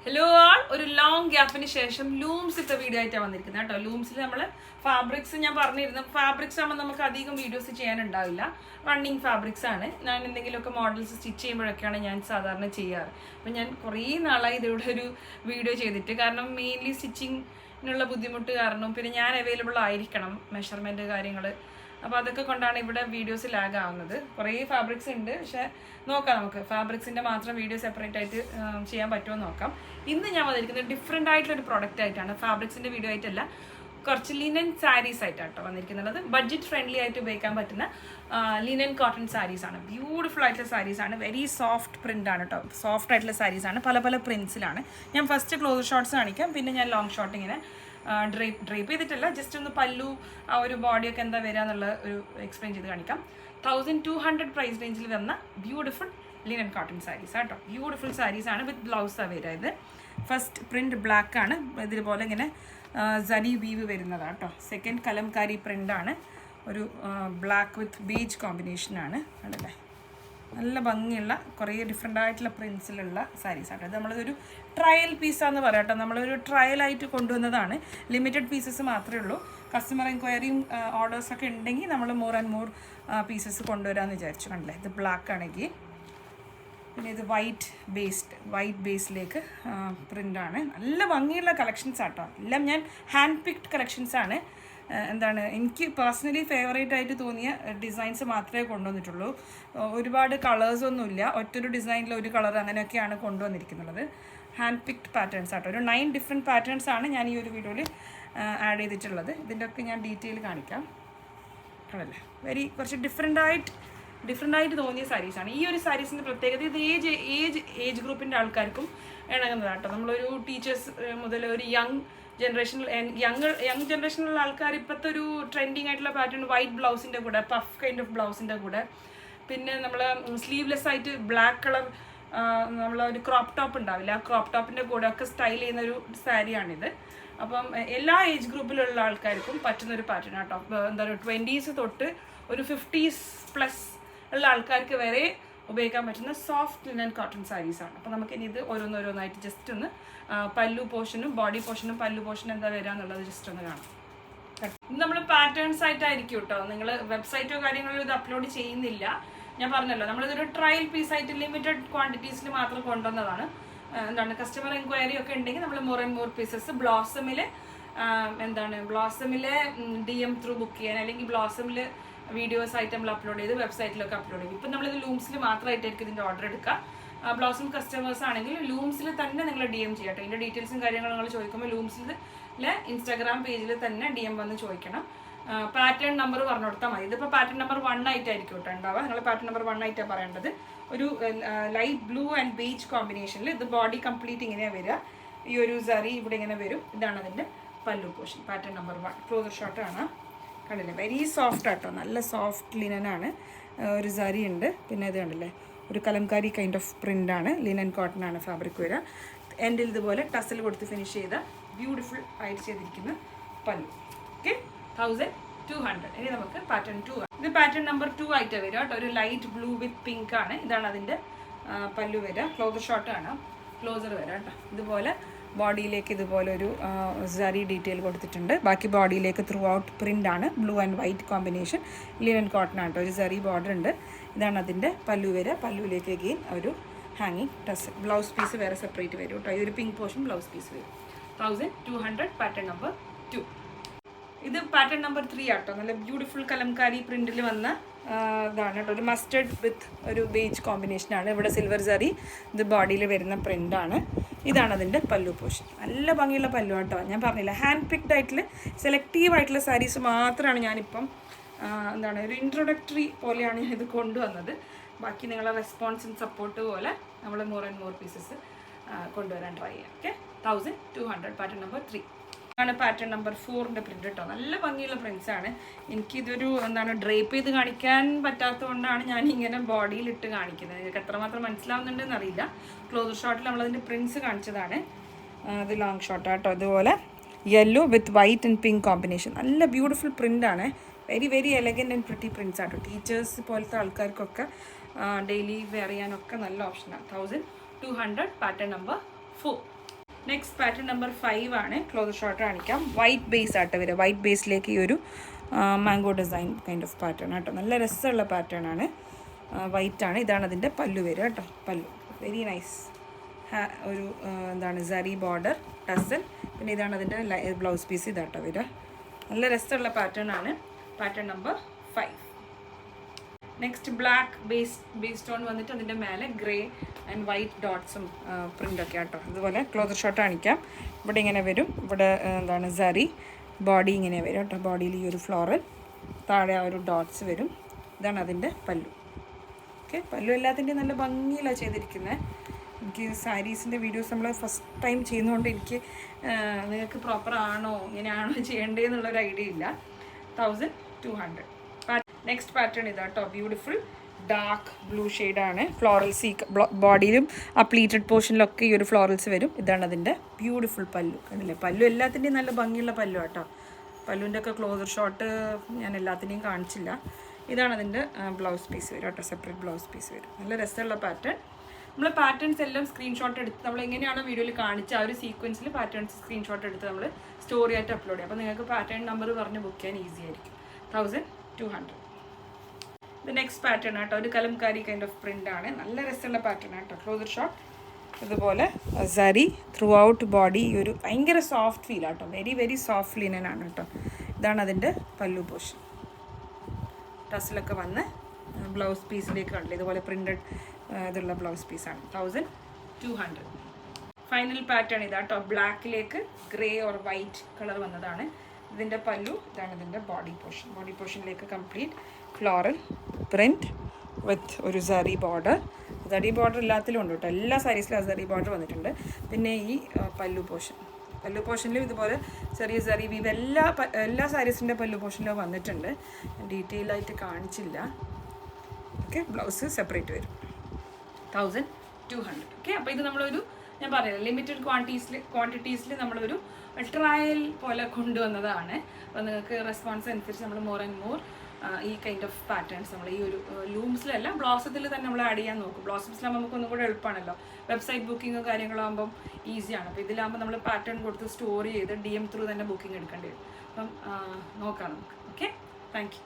Hello ആൾ, ഒരു long ഗ്യാപ്പിന് ശേഷം looms ഇട്ട വീഡിയോ ആയിട്ടാണ് വന്നിരിക്കുന്നത് കേട്ടോ. ലൂംസിൽ നമ്മൾ ഫാബ്രിക്സ് ഞാൻ പറഞ്ഞിരുന്നു, ഫാബ്രിക്സ് ആകുമ്പോൾ നമുക്ക് അധികം വീഡിയോസ് ചെയ്യാനുണ്ടാവില്ല. റണ്ണിങ് ഫാബ്രിക്സ് ആണ്. ഞാൻ എന്തെങ്കിലുമൊക്കെ മോഡൽസ് സ്റ്റിച്ച് ചെയ്യുമ്പോഴൊക്കെയാണ് ഞാൻ സാധാരണ ചെയ്യാറ്. അപ്പം ഞാൻ കുറേ നാളായി ഇതിലൂടെ ഒരു വീഡിയോ ചെയ്തിട്ട്, കാരണം മെയിൻലി സ്റ്റിച്ചിങ്ങിനുള്ള ബുദ്ധിമുട്ട് കാരണം, പിന്നെ ഞാൻ അവൈലബിൾ ആയിരിക്കണം, മെഷർമെൻറ്റ് കാര്യങ്ങൾ, അപ്പോൾ അതൊക്കെ കൊണ്ടാണ് ഇവിടെ വീഡിയോസ് ലാഗ് ആവുന്നത്. കുറേ ഫാബ്രിക്സ് ഉണ്ട്, പക്ഷേ നോക്കാം, നമുക്ക് ഫാബ്രിക്സിൻ്റെ മാത്രം വീഡിയോ സെപ്പറേറ്റ് ആയിട്ട് ചെയ്യാൻ പറ്റുമോ നോക്കാം. ഇന്ന് ഞാൻ വന്നിരിക്കുന്നത് ഡിഫറെൻ്റ് ആയിട്ടുള്ളൊരു പ്രൊഡക്റ്റ് ആയിട്ടാണ്, ഫാബ്രിക്സിൻ്റെ വീഡിയോ ആയിട്ടല്ല, കുറച്ച് ലിനൻ സാരീസ് ആയിട്ടാണ് കേട്ടോ വന്നിരിക്കുന്നത്. ബഡ്ജറ്റ് ഫ്രണ്ട്ലി ആയിട്ട് ഉപയോഗിക്കാൻ പറ്റുന്ന ലിനൻ കോട്ടൺ സാരീസ് ആണ്. ബ്യൂട്ടിഫുൾ ആയിട്ടുള്ള സാരീസ് ആണ്, വെരി സോഫ്റ്റ് പ്രിൻ്റ് ആണ് കേട്ടോ. സോഫ്റ്റ് ആയിട്ടുള്ള സാരീസ് ആണ്, പല പല പ്രിൻസിലാണ്. ഞാൻ ഫസ്റ്റ് ക്ലോസ് ഷോട്ട്സ് കാണിക്കാം, പിന്നെ ഞാൻ ലോങ് ഷോട്ട് ഇങ്ങനെ ഡ്രേപ്പ് ചെയ്തിട്ടില്ല, ജസ്റ്റ് ഒന്ന് പല്ലു ആ ഒരു ബോഡിയൊക്കെ എന്താ വരിക എന്നുള്ള ഒരു എക്സ്പ്ലെയിൻ ചെയ്ത് കാണിക്കാം. 1200 പ്രൈസ് റേഞ്ചിൽ വന്ന ബ്യൂട്ടിഫുൾ ലിനൻ കോട്ടൺ സാരീസ് ആട്ടോ. ബ്യൂട്ടിഫുൾ സാരീസ് ആണ്, വിത്ത് ബ്ലൗസ് വരിക. ഇത് ഫസ്റ്റ് പ്രിൻറ്റ് ബ്ലാക്ക് ആണ്, ഇതുപോലെ ഇങ്ങനെ സരി വീവ് വരുന്നതാണ് കേട്ടോ. സെക്കൻഡ് കലംകാരി പ്രിൻ്റാണ്, ഒരു ബ്ലാക്ക് വിത്ത് ബീച്ച് കോമ്പിനേഷനാണ്. ആണല്ലേ, നല്ല ഭംഗിയുള്ള കുറേ ഡിഫറെൻ്റ് ആയിട്ടുള്ള പ്രിൻസിലുള്ള സാരീസ് ആണ്. ഇത് നമ്മളൊരു ട്രയൽ പീസാന്ന് പറയാം കേട്ടോ. നമ്മളൊരു ട്രയലായിട്ട് കൊണ്ടുവന്നതാണ്, ലിമിറ്റഡ് പീസസ് മാത്രമേ ഉള്ളൂ. കസ്റ്റമർ എൻക്വയറിയും ഓർഡേഴ്സൊക്കെ ഉണ്ടെങ്കിൽ നമ്മൾ മോർ ആൻഡ് മോർ പീസസ് കൊണ്ടുവരാമെന്ന് വിചാരിച്ചു. കണ്ടില്ലേ, ഇത് ബ്ലാക്ക് ആണെങ്കിൽ, പിന്നെ ഇത് വൈറ്റ് ബേസിലേക്ക് പ്രിൻ്റാണ്. നല്ല ഭംഗിയുള്ള കളക്ഷൻസ് ആട്ടോ. എല്ലാം ഞാൻ ഹാൻഡ് പിക്ഡ് കളക്ഷൻസാണ്. എന്താണ്, എനിക്ക് പേഴ്സണലി ഫേവറേറ്റ് ആയിട്ട് തോന്നിയ ഡിസൈൻസ് മാത്രമേ കൊണ്ടുവന്നിട്ടുള്ളൂ. ഒരുപാട് കളേഴ്സൊന്നുമില്ല, ഒറ്റൊരു ഡിസൈനിൽ ഒരു കളർ അങ്ങനെയൊക്കെയാണ് കൊണ്ടുവന്നിരിക്കുന്നത്. ഹാൻഡ് പിക്ഡ് പാറ്റേൺസ് ആട്ടോ. ഒരു 9 ഡിഫറെൻറ്റ് പാറ്റേൺസ് ആണ് ഞാൻ ഈ ഒരു വീഡിയോയിൽ ആഡ് ചെയ്തിട്ടുള്ളത്. ഇതിൻ്റെ ഒക്കെ ഞാൻ ഡീറ്റെയിൽ കാണിക്കാം. ആണല്ലേ, കുറച്ച് ഡിഫറെൻ്റ് ആയിട്ട് തോന്നിയ സാരീസാണ്. ഈ ഒരു സാരീസിൻ്റെ പ്രത്യേകത, ഇത് ഏജ് ഗ്രൂപ്പിൻ്റെ ആൾക്കാർക്കും ഇണങ്ങുന്നതാട്ടോ. നമ്മളൊരു ടീച്ചേഴ്സ് മുതൽ ഒരു യങ് ജനറേഷനിലുള്ള ആൾക്കാർ ഇപ്പോഴത്തെ ഒരു ട്രെൻഡിങ് ആയിട്ടുള്ള പാറ്റേൺ വൈറ്റ് ബ്ലൗസിൻ്റെ കൂടെ, പഫ് കൈൻഡ് ഓഫ് ബ്ലൗസിൻ്റെ കൂടെ, പിന്നെ നമ്മൾ സ്ലീവ്ലെസ് ആയിട്ട് ബ്ലാക്ക് കളർ നമ്മളൊരു ക്രോപ്പ് ടോപ്പ് ഉണ്ടാവില്ല, ആ ക്രോപ്പ് ടോപ്പിൻ്റെ കൂടെ ഒക്കെ സ്റ്റൈൽ ചെയ്യുന്ന ഒരു സാരിയാണിത്. അപ്പം എല്ലാ ഏജ് ഗ്രൂപ്പിലുള്ള ആൾക്കാർക്കും പറ്റുന്നൊരു പാറ്റേൺ ആട്ടോ. എന്താ പറയുക, 20s തൊട്ട് ഒരു 50s പ്ലസ് ഉള്ള ആൾക്കാർക്ക് വരെ ഉപയോഗിക്കാൻ പറ്റുന്ന സോഫ്റ്റ് ലിനൻ കോട്ടൺ സാരീസാണ്. അപ്പോൾ നമുക്കിനി ഇത് ഓരോന്നായിട്ട് ജസ്റ്റ് ഒന്ന് പല്ലു പോർഷനും ബോഡി പോർഷനും പല്ലു പോർഷനും എന്താ വരിക എന്നുള്ളത് ജസ്റ്റ് ഒന്ന് കാണാം. ഇത് നമ്മൾ പാറ്റേൺസ് ആയിട്ടായിരിക്കും കേട്ടോ. നിങ്ങൾ വെബ്സൈറ്റോ കാര്യങ്ങളോ ഇത് അപ്ലോഡ് ചെയ്യുന്നില്ല. ഞാൻ പറഞ്ഞല്ലോ, നമ്മളിതൊരു ട്രയൽ പീസായിട്ട് ലിമിറ്റഡ് ക്വാണ്ടിറ്റീസിൽ മാത്രം കൊണ്ടുവന്നതാണ്. എന്താണ്, കസ്റ്റമർ എൻക്വയറി ഒക്കെ ഉണ്ടെങ്കിൽ നമ്മൾ മോർ ആൻഡ് മോർ പീസസ് ബ്ലോസമിലെ DM ത്രൂ ബുക്ക് ചെയ്യാൻ, അല്ലെങ്കിൽ ബ്ലോസമിൽ വീഡിയോസ് ആയിട്ട് നമ്മൾ അപ്ലോഡ് ചെയ്ത് വെബ്സൈറ്റിലൊക്കെ അപ്ലോഡ് ചെയ്യും. ഇപ്പം നമ്മളിത് ലൂംസിൽ മാത്രമായിട്ടായിരിക്കും ഇതിൻ്റെ ഓർഡർ എടുക്കുക. ബ്ലൗസം കസ്റ്റമേഴ്സ് ആണെങ്കിൽ ലൂംസിൽ തന്നെ നിങ്ങൾ DM ചെയ്യട്ടെ. ഇതിൻ്റെ ഡീറ്റെയിൽസും കാര്യങ്ങളും നിങ്ങൾ ചോദിക്കുമ്പോൾ ലൂംസിലെ ഇൻസ്റ്റാഗ്രാം പേജിൽ തന്നെ DM വന്ന് ചോദിക്കണം. പാറ്റേൺ നമ്പർ പറഞ്ഞു കൊടുത്താൽ മതി. ഇതിപ്പോൾ പാറ്റേൺ നമ്പർ 1 ആയിട്ടായിരിക്കും കേട്ടോ ഉണ്ടാവുക. നിങ്ങൾ പാറ്റേൺ നമ്പർ 1 ആയിട്ടാണ് പറയേണ്ടത്. ഒരു ലൈറ്റ് ബ്ലൂ ആൻഡ് ബീച്ച് കോമ്പിനേഷനിൽ ഇത് ബോഡി കംപ്ലീറ്റ് ഇങ്ങനെയാണ് വരിക. ഈ ഒരു സറി ഇവിടെ ഇങ്ങനെ വരും. ഇതാണ് അതിൻ്റെ പല്ലു പോർഷൻ. പാറ്റേൺ നമ്പർ 1 ക്ലോസർ ഷോട്ടാണ്. കണ്ടില്ലേ, വെരി സോഫ്റ്റ് ആട്ടോ, നല്ല സോഫ്റ്റ് ലിനനാണ്. ഒരു സരി ഉണ്ട്, പിന്നെ ഇത് കണ്ടില്ലേ, ഒരു കലംകാരി കൈൻഡ് ഓഫ് പ്രിൻ്റാണ്. ലിനൻ കോട്ടൺ ആണ് ഫാബ്രിക് വരിക. എൻഡിൽ ഇതുപോലെ ടസൽ കൊടുത്ത് ഫിനിഷ് ചെയ്ത ബ്യൂട്ടിഫുൾ ആയിട്ട് ചെയ്തിരിക്കുന്ന പല്ലു. ഓക്കെ, 1200. ഇനി നമുക്ക് പാറ്റേൺ 2 ആണ്. ഇത് പാറ്റേൺ നമ്പർ 2 ആയിട്ട് വരിക കേട്ടോ. ഒരു ലൈറ്റ് ബ്ലൂ വിത്ത് പിങ്ക് ആണ്. ഇതാണ് അതിൻ്റെ പല്ലു വരിക. ക്ലോസർ ഷോട്ട് ആണ്, ക്ലോസർ വരിക കേട്ടോ. ഇതുപോലെ ബോഡിയിലേക്ക് ഇതുപോലെ ഒരു സരി ഡീറ്റെയിൽ കൊടുത്തിട്ടുണ്ട്. ബാക്കി ബോഡിയിലേക്ക് ത്രൂ ഔട്ട് പ്രിൻ്റ് ആണ്, blue and white combination. Linen cotton ആണ് കേട്ടോ. ഒരു സരി ബോർഡർ ഉണ്ട്. ഇതാണ് അതിൻ്റെ പല്ലു വരിക. പല്ലുവിലേക്ക് അഗെയിൻ ഒരു ഹാങ്ങിങ് ടസ്. ബ്ലൗസ് പീസ് വേറെ സെപ്പറേറ്റ് വരും കേട്ടോ. ഈ ഒരു പിങ്ക് പോർഷൻ ബ്ലൗസ് പീസ് വരും. 1200 പാറ്റേൺ നമ്പർ 2. ഇത് പാറ്റേൺ നമ്പർ 3 ആട്ടോ. നല്ല ബ്യൂട്ടിഫുൾ കലംകാരി പ്രിന്റിൽ വന്ന ഇതാണ് കേട്ടോ. ഒരു മസ്റ്റർഡ് വിത്ത് ഒരു ബേജ് കോമ്പിനേഷനാണ്. ഇവിടെ സിൽവർ സറി ഇത് ബോഡിയിൽ വരുന്ന പ്രിൻ്റാണ്. ഇതാണ് അതിൻ്റെ പല്ലു പോർഷൻ. നല്ല ഭംഗിയുള്ള പല്ലു കേട്ടോ. ഞാൻ പറഞ്ഞില്ല, ഹാൻഡ് പിക്ഡ് ആയിട്ടുള്ള സെലക്റ്റീവ് ആയിട്ടുള്ള സാരീസ് മാത്രമാണ് ഞാനിപ്പം ഒരു ഇൻട്രൊഡക്ടറി പോലെയാണ് ഞാൻ ഇത് കൊണ്ടുവന്നത്. ബാക്കി നിങ്ങളെ റെസ്പോൺസും സപ്പോർട്ട് പോലെ നമ്മൾ മോർ ആൻഡ് മോർ പീസസ് കൊണ്ടുവരാൻ ട്രൈ ചെയ്യാം. ഓക്കെ, 1200 പാറ്റേൺ നമ്പർ 3 ആണ്. പാറ്റേൺ നമ്പർ 4ൻ്റെ പ്രിൻ്റ് കേട്ടോ. നല്ല ഭംഗിയുള്ള പ്രിൻസാണ്. എനിക്കിതൊരു ഡ്രേപ്പ് ചെയ്ത് കാണിക്കാൻ പറ്റാത്തതുകൊണ്ടാണ് ഞാൻ ഇങ്ങനെ ബോഡിയിലിട്ട് കാണിക്കുന്നത്. നിങ്ങൾക്ക് എത്രമാത്രം മനസ്സിലാവുന്നുണ്ടെന്ന് അറിയില്ല. ക്ലോസർ ഷോട്ടിൽ നമ്മളതിൻ്റെ പ്രിൻസ് കാണിച്ചതാണ്. ഇത് ലോങ് ഷോട്ട് കേട്ടോ. അതുപോലെ yellow with white and pink combination. നല്ല ബ്യൂട്ടിഫുൾ പ്രിൻ്റാണ്. Very elegant and pretty prints ആട്ടോ. ടീച്ചേഴ്സ് പോലത്തെ ആൾക്കാർക്കൊക്കെ ഡെയിലി വെയർ ചെയ്യാനൊക്കെ നല്ല ഓപ്ഷനാണ്. 1200 pattern number 4. Next pattern number 5 ആണ്. ക്ലോസർ ഷോട്ട് കാണിക്കാം. വൈറ്റ് ബേസ് ആട്ടോ വരിക. വൈറ്റ് ബേസിലേക്ക് ഈ ഒരു mango design kind of pattern ആട്ടോ. നല്ല രസമുള്ള പാറ്റേൺ ആണ്. വൈറ്റ് ആണ്. ഇതാണ് അതിൻ്റെ പല്ലു വരിക കേട്ടോ. പല്ലു വെരി നൈസ്. ഒരു എന്താണ് സരി ബോർഡർ ടസൽ. പിന്നെ ഇതാണ് അതിൻ്റെ ബ്ലൗസ് പീസ്. ഇതാട്ടോ വരിക. നല്ല രസമുള്ള പാറ്റേൺ ആണ്. Pattern number 5. Next black base tone വന്നിട്ട് അതിൻ്റെ മേലെ ഗ്രേ ആൻഡ് വൈറ്റ് ഡോട്ട്സും പ്രിൻ്റൊക്കെ ആട്ടോ. അതുപോലെ ക്ലോസർ ഷോട്ട് കാണിക്കാം. ഇവിടെ ഇങ്ങനെ വരും. ഇവിടെ എന്താണ് സരി ബോഡി ഇങ്ങനെ വരും കേട്ടോ. ബോഡിയിൽ ഈ ഒരു ഫ്ലോറൽ, താഴെ ആ ഒരു ഡോട്ട്സ് വരും. ഇതാണ് അതിൻ്റെ പല്ലു. ഓക്കെ, പല്ലു എല്ലാത്തിൻ്റെയും നല്ല ഭംഗിയിലാണ് ചെയ്തിരിക്കുന്നത്. എനിക്ക് സാരീസിൻ്റെ വീഡിയോസ് നമ്മൾ ഫസ്റ്റ് ടൈം ചെയ്യുന്നതുകൊണ്ട് എനിക്ക് നിങ്ങൾക്ക് പ്രോപ്പർ ആണോ ഇങ്ങനെയാണോ ചെയ്യേണ്ടതെന്നുള്ളൊരു ഐഡിയ ഇല്ല. 1200. നെക്സ്റ്റ് പാറ്റേൺ ഇതാട്ടോ. ബ്യൂട്ടിഫുൾ ഡാർക്ക് ബ്ലൂ ഷെയ്ഡാണ്. ഫ്ലോറൽ ബോഡിയിലും ആ പ്ലീറ്റഡ് പോർഷനിലൊക്കെ ഈ ഒരു ഫ്ലോറൽസ് വരും. ഇതാണ് അതിൻ്റെ ബ്യൂട്ടിഫുൾ പല്ലു. കണ്ടില്ലേ? പല്ലു എല്ലാത്തിൻ്റെയും നല്ല ഭംഗിയുള്ള പല്ലു കേട്ടോ. പല്ലുവിൻ്റെ ഒക്കെ ക്ലോസർ ഷോട്ട് ഞാൻ എല്ലാത്തിൻ്റെയും കാണിച്ചില്ല. ഇതാണ് അതിൻ്റെ ബ്ലൗസ് പീസ് വരും കേട്ടോ. സെപ്പറേറ്റ് ബ്ലൗസ് പീസ് വരും. നല്ല രസമുള്ള പാറ്റേൺ. നമ്മൾ പാറ്റേൺസ് എല്ലാം സ്ക്രീൻഷോട്ട് എടുത്ത് നമ്മൾ എങ്ങനെയാണോ വീഡിയോയിൽ കാണിച്ച ആ ഒരു സീക്വൻസിൽ പാറ്റേൺസ് സ്ക്രീൻഷോട്ട് എടുത്ത് നമ്മൾ സ്റ്റോറി ആയിട്ട് അപ്ലോഡ് ചെയ്യും. അപ്പോൾ നിങ്ങൾക്ക് പാറ്റേൺ നമ്പർ പറഞ്ഞ് ബുക്ക് ചെയ്യാൻ ഈസി ആയിരിക്കും. 1200. ഇത് നെക്സ്റ്റ് പാറ്റേൺ ആട്ടോ. ഒരു കലംകാരി കൈൻഡ് ഓഫ് പ്രിൻ്റ് ആണ്. നല്ല രസമുള്ള പാറ്റേൺ ആട്ടോ. ക്ലോസർ ഷോട്ട് ഇതുപോലെ സരി ത്രൂ ഔട്ട് ബോഡി. ഈ ഒരു ഭയങ്കര സോഫ്റ്റ് ഫീൽ ആട്ടോ. വെരി വെരി സോഫ്റ്റ് ലിനൻ ആണ് കേട്ടോ. ഇതാണ് അതിൻ്റെ പല്ലു പോർഷൻ. ടസിലൊക്കെ വന്ന് ബ്ലൗസ് പീസിലേക്ക് കണ്ടില്ല. ഇതുപോലെ പ്രിൻ്റഡ് ഇതുള്ള ബ്ലൗസ് പീസാണ്. 1200. ഫൈനൽ പാറ്റേൺ ഇതാട്ടോ. ബ്ലാക്കിലേക്ക് ഗ്രേ ഓർ വൈറ്റ് കളർ വന്നതാണ്. ഇതിൻ്റെ പല്ലു. ഇതാണ് ഇതിൻ്റെ ബോഡി പോർഷൻ. ബോഡി പോർഷനിലേക്ക് കംപ്ലീറ്റ് ഫ്ലോറൽ പ്രിൻറ്റ് വിത്ത് ഒരു സരി ബോർഡർ. സരി ബോർഡർ എല്ലാത്തിലും ഉണ്ട് കേട്ടോ. എല്ലാ സാരീസിലും സരി ബോർഡർ വന്നിട്ടുണ്ട്. പിന്നെ ഈ പല്ലു പോർഷനിലും ഇതുപോലെ ചെറിയ സരി വീവ് എല്ലാ സാരീസിൻ്റെ പല്ലു പോർഷനിലും വന്നിട്ടുണ്ട്. ഡീറ്റെയിൽ ആയിട്ട് കാണിച്ചില്ല. ഓക്കെ, ബ്ലൗസ് സെപ്പറേറ്റ് വരും. 1200. ഓക്കെ, അപ്പോൾ ഇത് നമ്മളൊരു ഞാൻ പറയാം ലിമിറ്റഡ് ക്വാണ്ടിറ്റീസിൽ നമ്മളൊരു ട്രയൽ പോലെ കൊണ്ടുവന്നതാണ്. അപ്പോൾ നിങ്ങൾക്ക് റെസ്പോൺസ് അനുസരിച്ച് നമ്മൾ മോർ ആൻഡ് മോർ ഈ കൈൻഡ് ഓഫ് പാറ്റേൺസ് നമ്മൾ ഈ ഒരു ലൂംസിലല്ല ബ്ലോസത്തിൽ തന്നെ നമ്മൾ ആഡ് ചെയ്യാൻ നോക്കും. ബ്ലോസംസിലാകുമ്പോൾ നമുക്ക് ഒന്നും കൂടെ എളുപ്പമാണല്ലോ. വെബ്സൈറ്റ് ബുക്കിങ്ങോ കാര്യങ്ങളാകുമ്പം ഈസിയാണ്. അപ്പോൾ ഇതിലാകുമ്പോൾ നമ്മൾ പാറ്റേൺ കൊടുത്ത് സ്റ്റോർ ചെയ്ത് DM ത്രൂ തന്നെ ബുക്കിംഗ് എടുക്കേണ്ടി വരും. അപ്പം നോക്കാം നമുക്ക്. Okay, thank you.